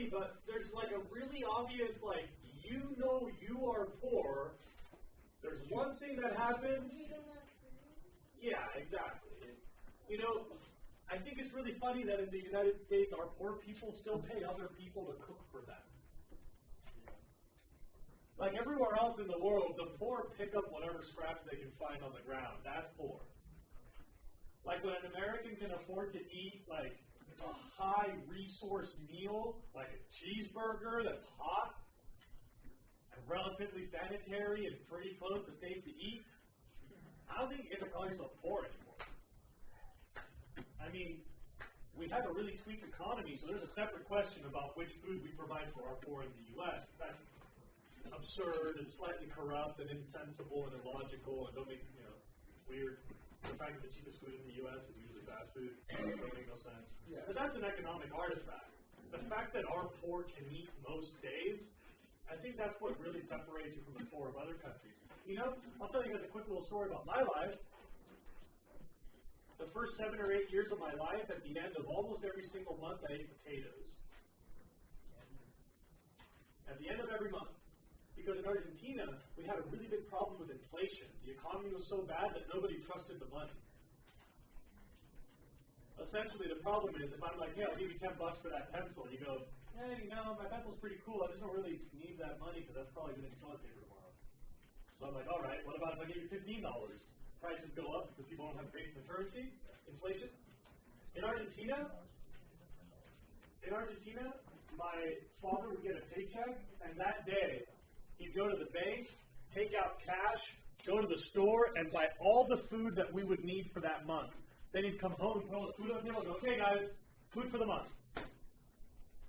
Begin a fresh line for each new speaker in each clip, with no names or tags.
but there's like a really obvious, like, you know you are poor. There's one thing that happens. Yeah, exactly. You know, I think it's really funny that in the United States, our poor people still pay other people to cook for them. Like everywhere else in the world, the poor pick up whatever scraps they can find on the ground. That's poor. Like when an American can afford to eat like a high resource meal, like a cheeseburger that's hot and relatively sanitary and pretty close to safe to eat, I don't think you get to call yourself poor anymore. I mean, we have a really tweaked economy, so there's a separate question about which food we provide for our poor in the U.S. That's absurd and slightly corrupt and insensible and illogical and don't make, weird. The fact that the cheapest food in the U.S. is usually fast food doesn't make no sense. Yeah. But that's an economic artifact. The fact that our poor can eat most days, I think that's what really separates you from the poor of other countries. I'll tell you guys a quick little story about my life. The first 7 or 8 years of my life, at the end of almost every single month, I ate potatoes. At the end of every month. Because in Argentina, we had a really big problem with inflation. The economy was so bad that nobody trusted the money. Essentially, the problem is, if I'm like, hey, I'll give you $10 for that pencil, you go, hey, my pencil's pretty cool, I just don't really need that money because that's probably going to be toilet paper tomorrow. So I'm like, all right, what about if I give you $15? Prices go up because people don't have faith in the currency, inflation. In Argentina, my father would get a paycheck, and that day, he'd go to the bank, take out cash, go to the store, and buy all the food that we would need for that month. Then he'd come home and put all the food on the table and go, okay guys, food for the month.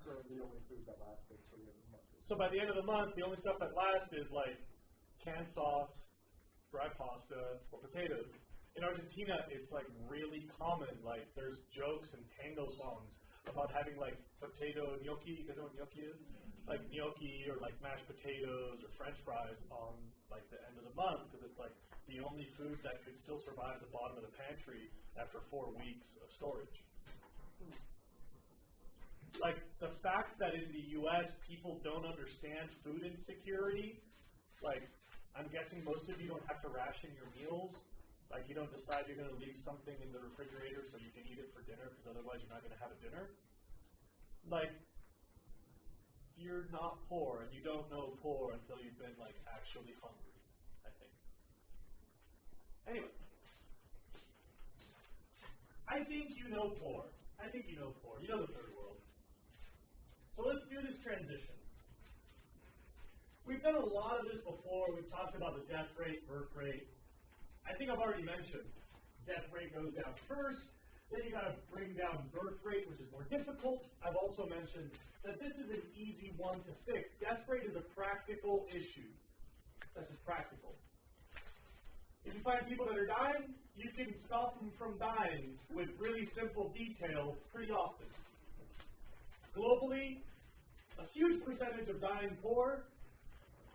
So the only food that lasted for the month.
So by the end of the month, the only stuff that lasts is like canned sauce, dry pasta, or potatoes. In Argentina, it's like really common, like there's jokes and tango songs about having like potato gnocchi. You guys know what gnocchi is? Like gnocchi or like mashed potatoes or French fries on like the end of the month because it's like the only food that could still survive the bottom of the pantry after 4 weeks of storage. Like the fact that in the U.S. people don't understand food insecurity, like I'm guessing most of you don't have to ration your meals. Like you don't decide you're going to leave something in the refrigerator so you can eat it for dinner because otherwise you're not going to have a dinner. Like you're not poor and you don't know poor until you've been like actually hungry, I think. Anyway. I think you know poor. You know the third world. So let's do this transition. We've done a lot of this before. We've talked about the death rate, birth rate. I think I've already mentioned death rate goes down first. Then you got to bring down birth rate, which is more difficult. I've also mentioned that this is an easy one to fix. Death rate is a practical issue. That's just practical. If you find people that are dying, you can stop them from dying with really simple details pretty often. Globally, a huge percentage of dying poor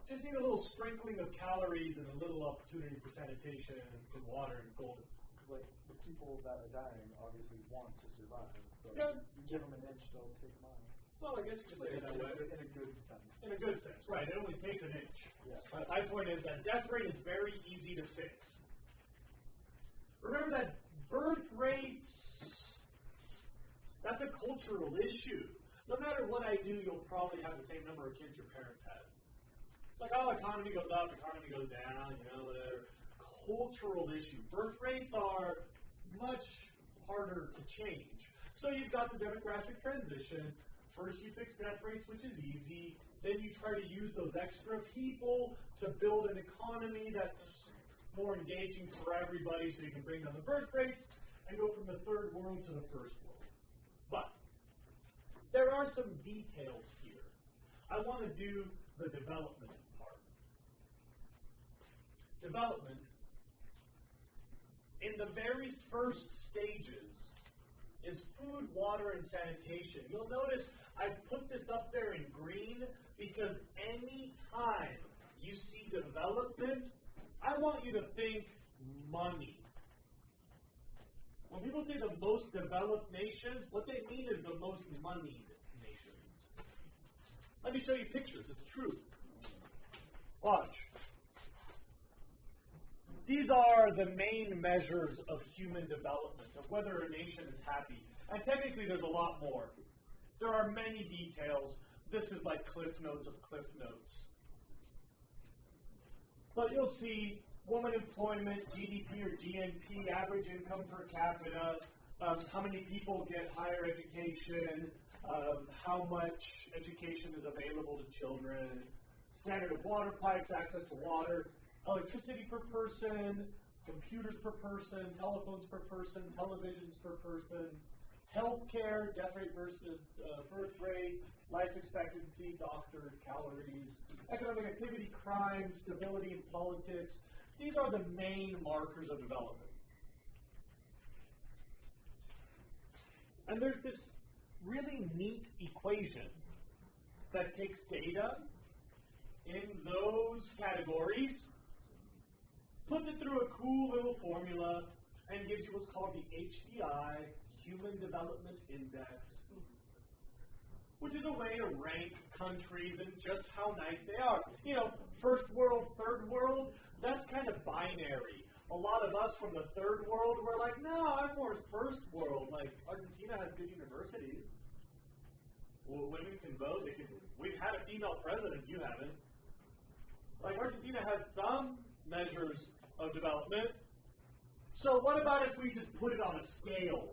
just need a little sprinkling of calories and a little opportunity for sanitation and some water and gold.
Like the people that are dying obviously want to survive. So
yeah.
You give them an inch, they'll take a mile.
Well, I guess you could say it that way.
In a good sense.
In a good sense, right. It only takes an inch.
Yeah.
My point is that death rate is very easy to fix. Remember that birth rates, that's a cultural issue. No matter what I do, you'll probably have the same number of kids your parents had. It's like, oh, economy goes up, economy goes down, whatever. Cultural issue. Birth rates are much harder to change. So you've got the demographic transition. First you fix death rates, which is easy. Then you try to use those extra people to build an economy that's more engaging for everybody so you can bring down the birth rates and go from the third world to the first world. But there are some details here. I want to do the development part. Development, in the very first stages, is food, water, and sanitation. You'll notice I've put this up there in green because any time you see development, I want you to think money. When people say the most developed nations, what they mean is the most moneyed nations. me show you pictures. It's true. Watch. These are the main measures of human development, of whether a nation is happy. And technically, there's a lot more. There are many details. This is like cliff notes of cliff notes. But you'll see woman employment, GDP or GNP, average income per capita, how many people get higher education, how much education is available to children, standard of water pipes, access to water, electricity per person, computers per person, telephones per person, televisions per person, healthcare, death rate versus birth rate, life expectancy, doctors, calories, economic activity, crime, stability in politics. These are the main markers of development. And there's this really neat equation that takes data in those categories, puts it through a cool little formula, and gives you what's called the HDI, Human Development Index, which is a way to rank countries and just how nice they are. You know, first world, third world, that's kind of binary. A lot of us from the third world, we're like, no, I'm more first world. Like, Argentina has good universities. Well, women can vote. We've had a female president, you haven't. Like, Argentina has some measures of development. So what about if we just put it on a scale?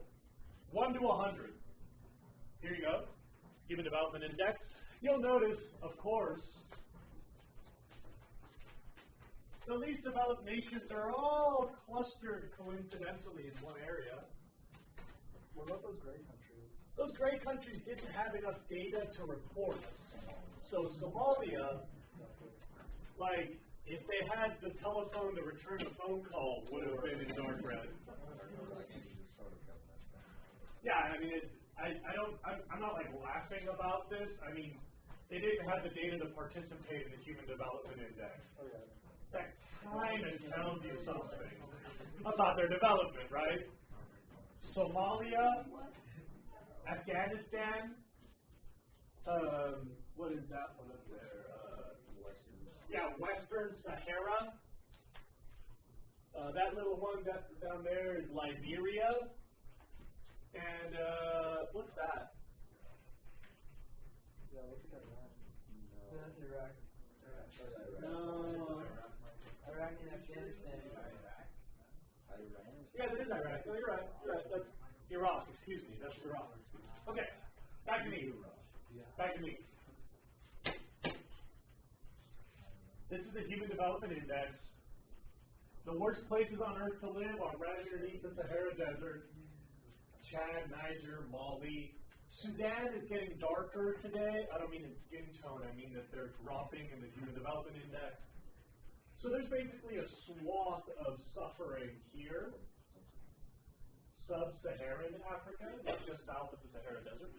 1 to 100. Here you go. Human Development Index. You'll notice, of course, the least developed nations are all clustered coincidentally in one area.
What about those gray countries?
Those gray countries didn't have enough data to report. So Somalia, like, if they had the telephone to return a phone call, would have been in dark red. Yeah, I mean, I'm not like laughing about this. I mean, they didn't have the data to participate in the Human Development Index.
Oh, yeah.
That kind of tells you something about their development, right? Somalia, Afghanistan, what is that one up there? Western Sahara. That little one down there is Liberia. And what's that?
Yeah, what's that?
No, that's Iraq.
No.
Iraq and Afghanistan.
Yeah, that is Iraq. No, you're right. You're right. That's Iraq. Excuse me. That's Iraq. Okay. Back to me. Back to me. This is the Human Development Index. The worst places on Earth to live are right underneath the Sahara Desert. Chad, Niger, Mali. Sudan is getting darker today. I don't mean in skin tone. I mean that they're dropping in the Human Development Index. So there's basically a swath of suffering here. Sub-Saharan Africa, just south of the Sahara Desert.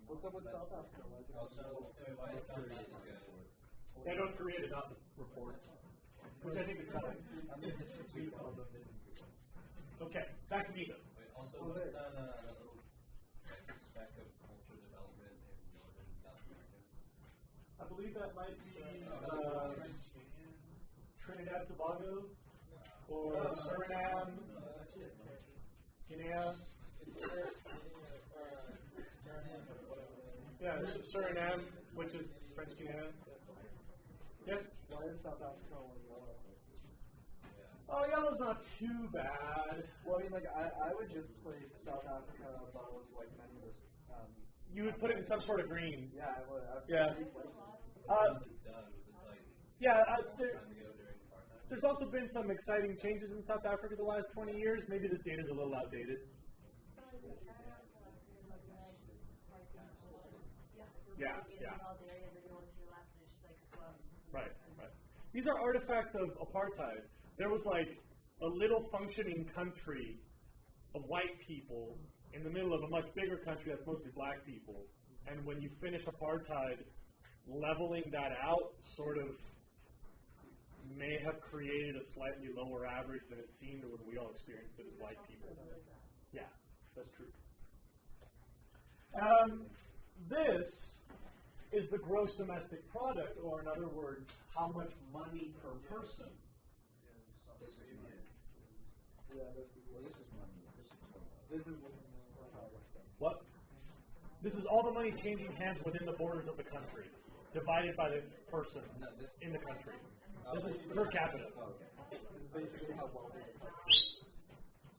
What's up with South Africa?
Yeah, North Korea did not report, which I think is telling. Okay, back to me though.
Also, what's that little speck of cultural development in northern South America?
I believe that might be Trinidad Tobago or Suriname, Guinea. Yeah, Suriname, which is French Guinea. Yes?
Why is South Africa only yellow?
Oh, yellow's not too bad.
Well, I mean, like, I would just place South Africa above, like, many of this.
You would put it in some sort of green.
Yeah, I would.
Yeah. There's also been some exciting changes in South Africa the last 20 years. Maybe this data is a little outdated. Yeah. Right. These are artifacts of apartheid. There was like a little functioning country of white people in the middle of a much bigger country that's mostly black people. And when you finish apartheid, leveling that out sort of may have created a slightly lower average than it seemed when we all experienced it as white people. Yeah, that's true. This is the gross domestic product, or in other words, how much money per person.
Yeah, this is money. This is
What? This is all the money changing hands within the borders of the country, divided by the person in the country. This is per capita.
basically how wealthy the country is.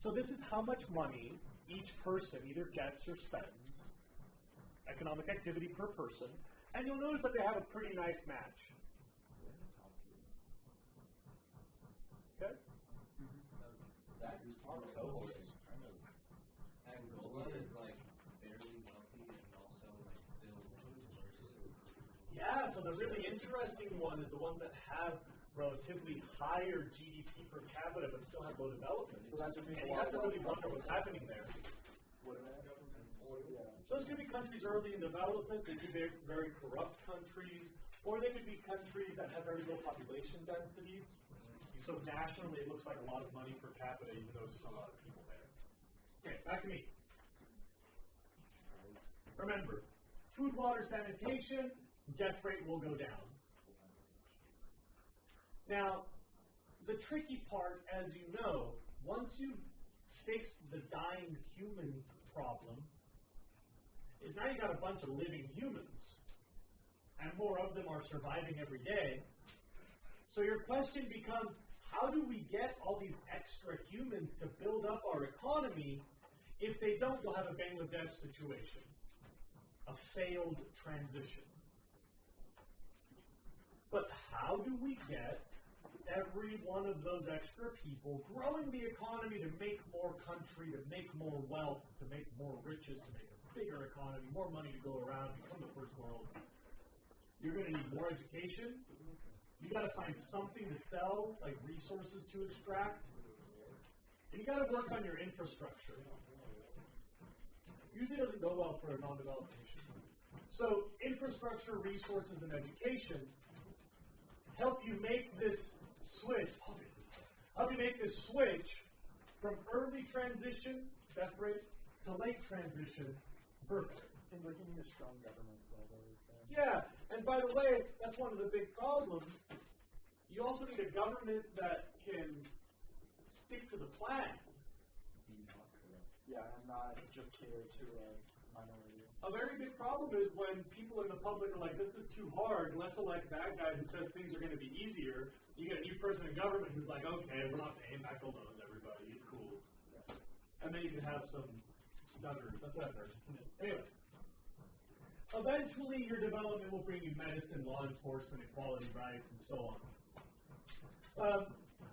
So this is how much money each person either gets or spends, economic activity per person, and you'll notice that they have a pretty nice match. Okay?
That cohort is kind of Angola is like fairly wealthy and also like still versus.
Yeah, so the really interesting one is the ones that have relatively higher GDP per capita but still have low development.
So that's
And you have to really wonder what's happening there. So those could be countries early in development, they could be very corrupt countries, or they could be countries that have very low population densities. So nationally, it looks like a lot of money per capita, even though there's just a lot of people there. Okay, back to me. Remember, food, water, sanitation, death rate will go down. Now, the tricky part, as you know, once you fix the dying humans problem, is now you got a bunch of living humans, and more of them are surviving every day. So your question becomes, how do we get all these extra humans to build up our economy? If they don't, you'll have a Bangladesh situation, a failed transition. But how do we get every one of those extra people growing the economy to make more country, to make more wealth, to make more riches, to make a bigger economy, more money to go around, become the first world? You're going to need more education. You got to find something to sell, like resources to extract. And you got to work on your infrastructure. Usually doesn't go well for a non-developed nation. So infrastructure, resources, and education help you make this switch, from early transition, death rate, to late transition, birth rate.
Seems like you need a strong government for all those things.
Yeah, and by the way, that's one of the big problems. You also need a government that can stick to the plan.
Yeah, and not just cater to a minority.
A very big problem is when people in the public are like, this is too hard, let's elect that guy who says things are going to be easier. You get a new person in government who's like, okay, we're not paying back the loans, everybody, it's cool. And then you can have some stutters. That's what I've heard. Anyway. Eventually, your development will bring you medicine, law enforcement, equality rights, and so on.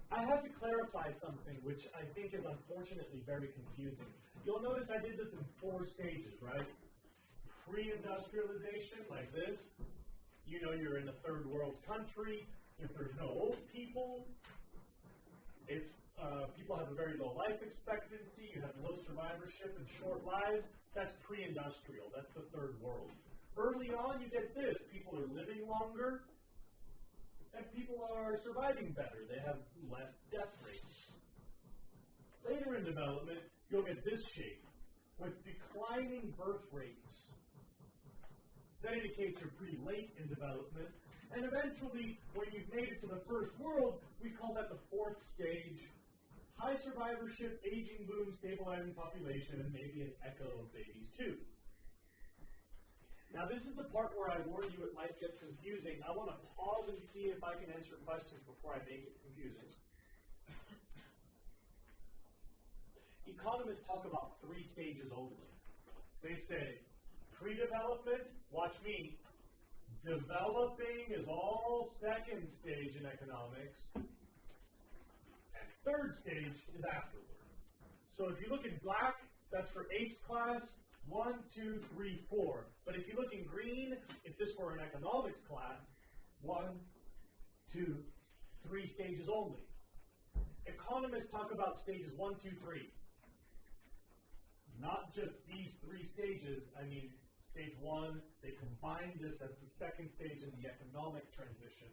I have to clarify something which I think is unfortunately very confusing. You'll notice I did this in 4 stages, right? Pre-industrialization, like this. You know you're in a third world country. If there's no old people, if people have a very low life expectancy, you have low survivorship and short lives, that's pre-industrial. That's the third world. Early on, you get this. People are living longer, and people are surviving better. They have less death rates. Later in development, you'll get this shape with declining birth rates. That indicates you're pretty late in development. And eventually, when you've made it to the first world, we call that the 4th stage. High survivorship, aging boom, stabilizing population, and maybe an echo of babies too. Now this is the part where I warn you it might get confusing. I want to pause and see if I can answer questions before I make it confusing. Economists talk about 3 stages only. They say, pre-development, watch me, developing is all 2nd stage in economics, and 3rd stage is afterward. So if you look in black, that's for APES class, 1, 2, 3, 4. But if you look in green, if this were an economics class, 1, 2, 3 stages only. Economists talk about stages 1, 2, 3. Not just these 3 stages, I mean stage 1, they combine this as the 2nd stage in the economic transition.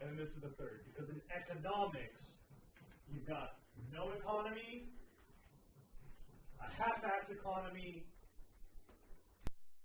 And this is the 3rd, because in economics, you've got no economy, a half-assed economy,